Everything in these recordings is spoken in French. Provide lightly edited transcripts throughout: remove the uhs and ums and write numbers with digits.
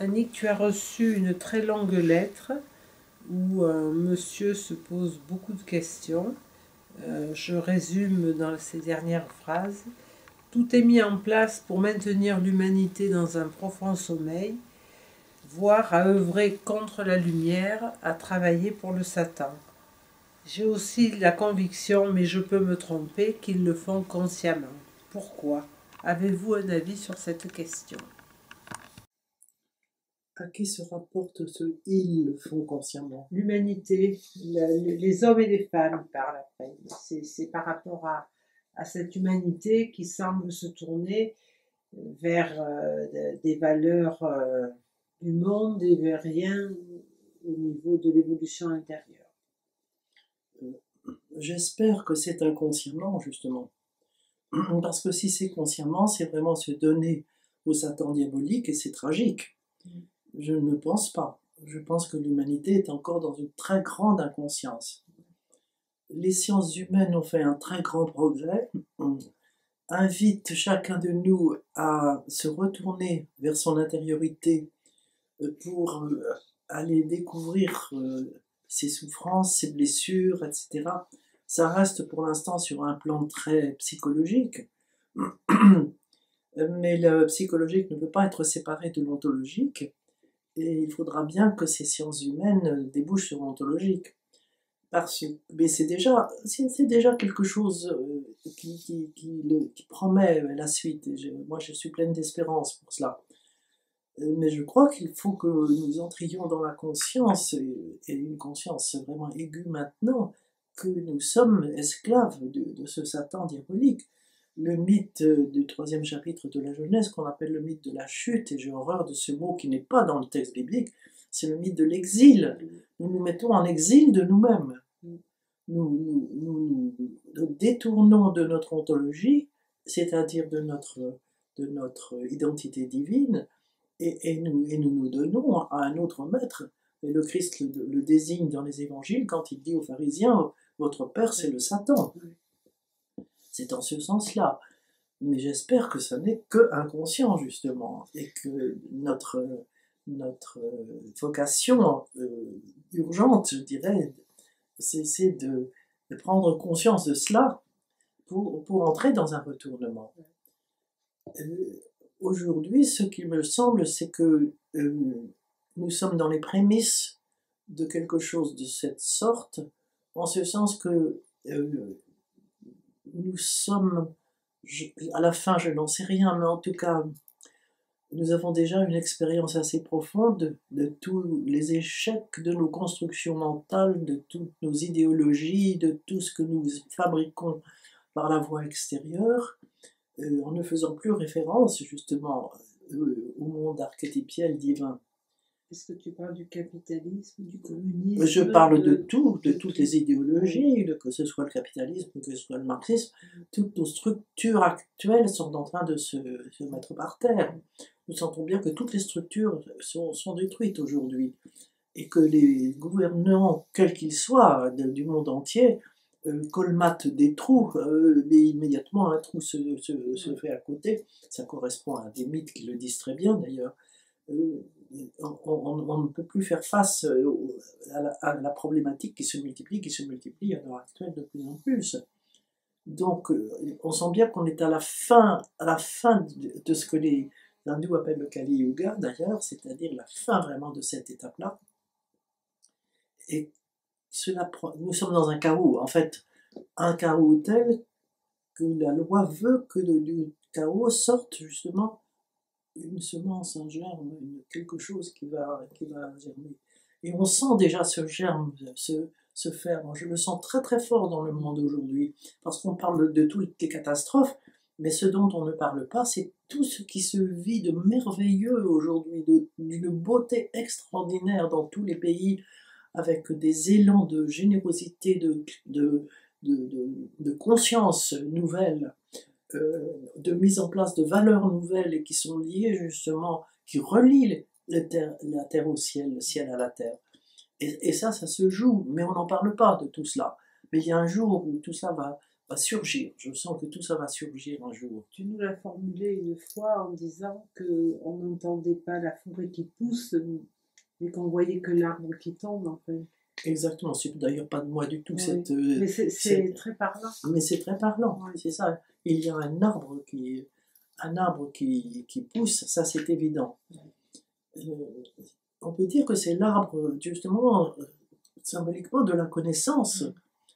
Annick, tu as reçu une très longue lettre où un monsieur se pose beaucoup de questions. Je résume dans ces dernières phrases. Tout est mis en place pour maintenir l'humanité dans un profond sommeil, voire à œuvrer contre la lumière, à travailler pour le Satan. J'ai aussi la conviction, mais je peux me tromper, qu'ils le font consciemment. Pourquoi? Avez-vous un avis sur cette question? À qui se rapporte ce « ils le font consciemment » ? L'humanité, les hommes et les femmes parlent après. C'est par rapport à cette humanité qui semble se tourner vers des valeurs du monde et vers rien au niveau de l'évolution intérieure. J'espère que c'est inconsciemment, justement. Parce que si c'est consciemment, c'est vraiment se donner au Satan diabolique et c'est tragique. Je ne pense pas. Je pense que l'humanité est encore dans une très grande inconscience. Les sciences humaines ont fait un très grand progrès, invitent chacun de nous à se retourner vers son intériorité pour aller découvrir ses souffrances, ses blessures, etc. Ça reste pour l'instant sur un plan très psychologique, mais le psychologique ne peut pas être séparé de l'ontologique, et il faudra bien que ces sciences humaines débouchent sur l'ontologique. Mais c'est déjà quelque chose qui promet la suite, et moi je suis pleine d'espérance pour cela. Mais je crois qu'il faut que nous entrions dans la conscience, et une conscience vraiment aiguë maintenant, que nous sommes esclaves de ce Satan diabolique. Le mythe du 3e chapitre de la Genèse, qu'on appelle le mythe de la chute, et j'ai horreur de ce mot qui n'est pas dans le texte biblique, c'est le mythe de l'exil. Nous nous mettons en exil de nous-mêmes. Nous détournons de notre ontologie, c'est-à-dire de notre identité divine, et nous donnons à un autre maître. Et le Christ le désigne dans les évangiles quand il dit aux pharisiens « Votre père, c'est le Satan ». C'est en ce sens-là. Mais j'espère que ça n'est que inconscient, justement, et que notre vocation urgente, je dirais, c'est de prendre conscience de cela pour entrer dans un retournement. Aujourd'hui, ce qui me semble, c'est que nous sommes dans les prémices de quelque chose de cette sorte, en ce sens que nous sommes, à la fin je n'en sais rien, mais en tout cas, nous avons déjà une expérience assez profonde de tous les échecs de nos constructions mentales, de toutes nos idéologies, de tout ce que nous fabriquons par la voie extérieure, en ne faisant plus référence justement au monde archétypiel divin. Est-ce que tu parles du capitalisme, du communisme? Je parle de tout, de toutes les idéologies, que ce soit le capitalisme, que ce soit le marxisme. Toutes nos structures actuelles sont en train de se mettre par terre. Nous sentons bien que toutes les structures sont détruites aujourd'hui, et que les gouvernants, quels qu'ils soient, du monde entier, colmatent des trous, mais immédiatement un trou se fait à côté. Ça correspond à des mythes qui le disent très bien d'ailleurs. On ne peut plus faire face à la problématique qui se multiplie à l'heure actuelle de plus en plus. Donc on sent bien qu'on est à la fin de ce que les hindous appellent le Kali Yuga d'ailleurs, c'est-à-dire la fin vraiment de cette étape-là. Et nous sommes dans un chaos, en fait, un chaos tel que la loi veut que du chaos sorte justement une semence, un germe, quelque chose qui va germer. Et on sent déjà ce germe se faire. Moi, je le sens très très fort dans le monde aujourd'hui, parce qu'on parle de toutes les catastrophes, mais ce dont on ne parle pas, c'est tout ce qui se vit de merveilleux aujourd'hui, d'une beauté extraordinaire dans tous les pays, avec des élans de générosité, de conscience nouvelle, de mise en place de valeurs nouvelles et qui sont liées justement, qui relient la terre au ciel, le ciel à la terre. Et ça se joue, mais on n'en parle pas de tout cela. Mais il y a un jour où tout ça va va surgir. Je sens que tout ça va surgir un jour. Tu nous l'as formulé une fois en disant qu'on n'entendait pas la forêt qui pousse, mais qu'on voyait que l'arbre qui tombe, en fait. Exactement, c'est d'ailleurs pas de moi du tout. Oui. Mais c'est très parlant. Mais c'est très parlant, Oui. c'est ça. Il y a un arbre qui pousse, ça c'est évident. On peut dire que c'est l'arbre, justement, symboliquement de la connaissance.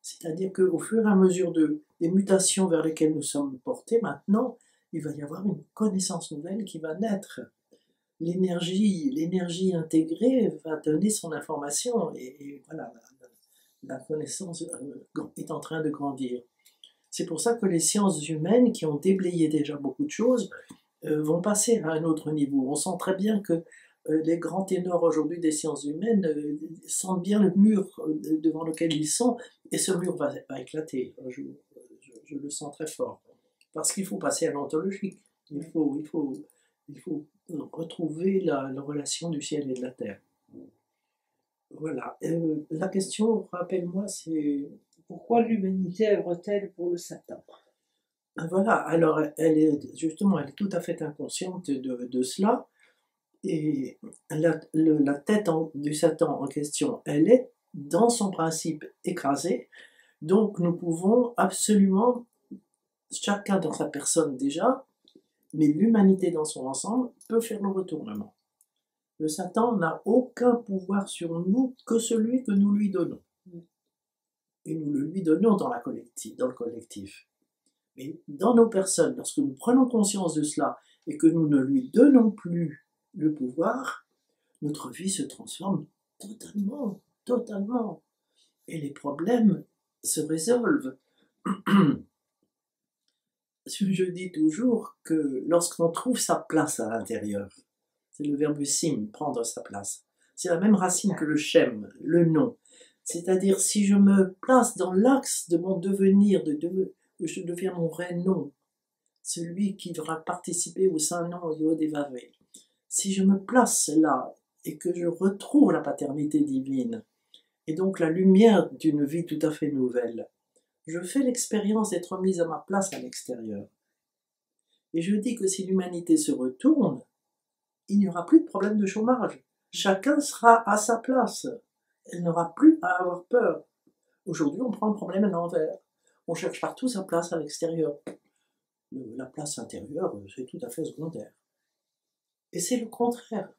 C'est-à-dire qu'au fur et à mesure des mutations vers lesquelles nous sommes portés maintenant, il va y avoir une connaissance nouvelle qui va naître. L'énergie intégrée va donner son information et voilà, la connaissance est en train de grandir. C'est pour ça que les sciences humaines, qui ont déblayé déjà beaucoup de choses, vont passer à un autre niveau. On sent très bien que les grands ténors aujourd'hui des sciences humaines sentent bien le mur devant lequel ils sont, et ce mur va éclater un jour. Je le sens très fort. Parce qu'il faut passer à l'ontologique. Il faut retrouver la relation du ciel et de la terre. Voilà. La question, rappelle-moi, c'est... Pourquoi l'humanité œuvre-t-elle pour le Satan? Voilà, alors elle est tout à fait inconsciente de cela, et la tête du Satan en question, elle est dans son principe écrasée, donc nous pouvons absolument, chacun dans sa personne déjà, mais l'humanité dans son ensemble peut faire le retournement. Le Satan n'a aucun pouvoir sur nous que celui que nous lui donnons. Et nous le lui donnons dans le collectif. Mais dans nos personnes, lorsque nous prenons conscience de cela et que nous ne lui donnons plus le pouvoir, notre vie se transforme totalement, totalement. Et les problèmes se résolvent. Je dis toujours que lorsqu'on trouve sa place à l'intérieur, c'est le verbe sim, prendre sa place. C'est la même racine que le shem, le nom. C'est-à-dire, si je me place dans l'axe de mon devenir, je deviens mon vrai nom, celui qui va participer au Saint-Nom Yod et Vavé. Si je me place là et que je retrouve la paternité divine, et donc la lumière d'une vie tout à fait nouvelle, je fais l'expérience d'être mise à ma place à l'extérieur. Et je dis que si l'humanité se retourne, il n'y aura plus de problème de chômage. Chacun sera à sa place. Elle n'aura plus à avoir peur. Aujourd'hui, on prend le problème à l'envers. On cherche partout sa place à l'extérieur. La place intérieure, c'est tout à fait secondaire. Et c'est le contraire.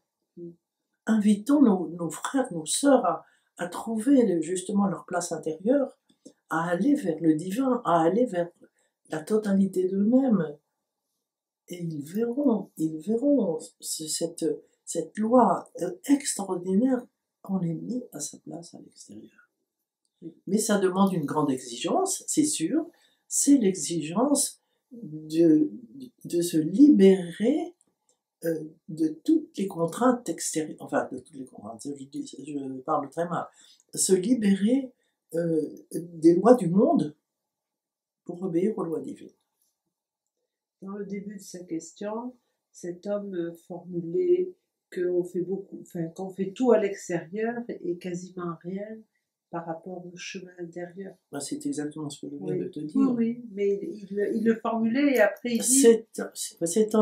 Invitons nos frères, nos sœurs à trouver justement leur place intérieure, à aller vers le divin, à aller vers la totalité d'eux-mêmes. Et ils verront cette loi extraordinaire qu'on est mis à sa place à l'extérieur. Mais ça demande une grande exigence, c'est sûr, c'est l'exigence de se libérer de toutes les contraintes extérieures, enfin de toutes les contraintes, je parle très mal, se libérer des lois du monde pour obéir aux lois divines. Dans le début de sa question, cet homme formulait qu'on fait qu'on fait tout à l'extérieur et quasiment rien par rapport au chemin intérieur. Ben, c'est exactement ce que je viens de te dire. Oui, mais il le formulait et après il dit... C'est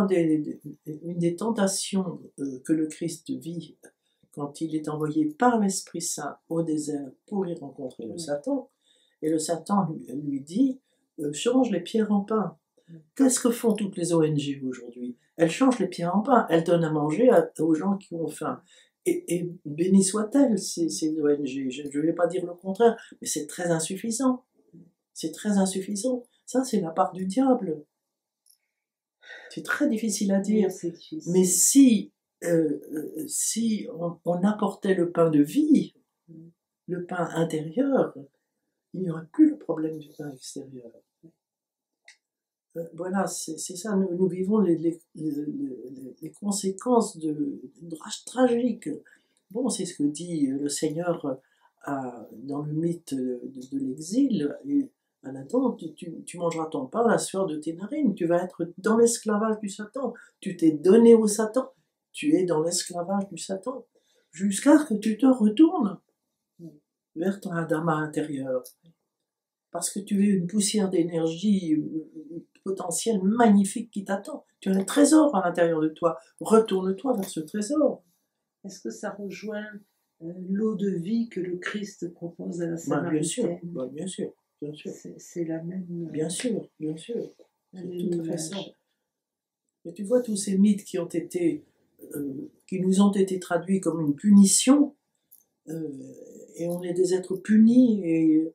une des tentations que le Christ vit quand il est envoyé par l'Esprit Saint au désert pour y rencontrer le Satan. Et le Satan lui dit change les pierres en pain. Qu'est-ce que font toutes les ONG aujourd'hui? Elles changent les pierres en pain, elles donnent à manger aux gens qui ont faim. Et béni soit-elle, ces ONG, je ne vais pas dire le contraire, mais c'est très insuffisant. C'est très insuffisant. Ça, c'est la part du diable. C'est très difficile à dire. Mais si on apportait le pain de vie, le pain intérieur, il n'y aurait plus le problème du pain extérieur. Voilà, c'est ça, nous vivons les conséquences tragiques. Bon, c'est ce que dit le Seigneur dans le mythe de l'exil. À Adam, tu mangeras ton pain à la sueur de tes narines, tu vas être dans l'esclavage du Satan. Tu t'es donné au Satan, tu es dans l'esclavage du Satan, jusqu'à ce que tu te retournes vers ton Adama intérieur. parce que tu es une poussière d'énergie potentielle magnifique qui t'attend. Tu as un trésor à l'intérieur de toi. Retourne-toi vers ce trésor. Est-ce que ça rejoint l'eau de vie que le Christ propose à la Bien sûr, Samaritaine? bien sûr, bien sûr. C'est la même. Bien sûr, bien sûr. La C'est même tout à fait ça. image. Et tu vois tous ces mythes qui qui nous ont été traduits comme une punition, et on est des êtres punis, et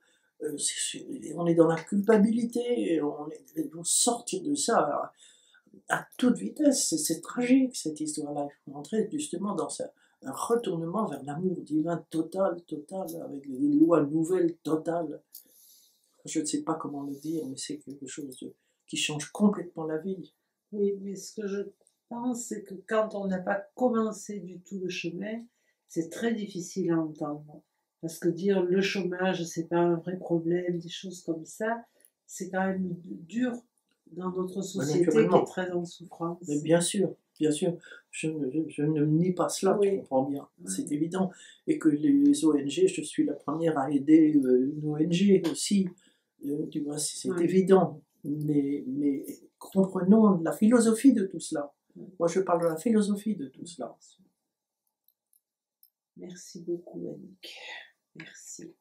on est dans la culpabilité, et on doit sortir de ça à toute vitesse. C'est tragique cette histoire-là. Il faut entrer justement dans un retournement vers l'amour divin total, total, avec des lois nouvelles totales. Je ne sais pas comment le dire, mais c'est quelque chose qui change complètement la vie. Oui, mais ce que je pense, c'est que quand on n'a pas commencé du tout le chemin, c'est très difficile à entendre. Parce que dire le chômage, c'est pas un vrai problème, des choses comme ça, c'est quand même dur dans notre société qui est très en souffrance. Mais bien sûr, je ne nie pas cela, Oui. tu comprends bien, Oui. c'est évident. Et que les ONG, je suis la première à aider une ONG aussi, tu vois, c'est Oui. évident. Mais comprenons la philosophie de tout cela. Oui. Moi, je parle de la philosophie de tout cela. Merci beaucoup, Annick. Merci.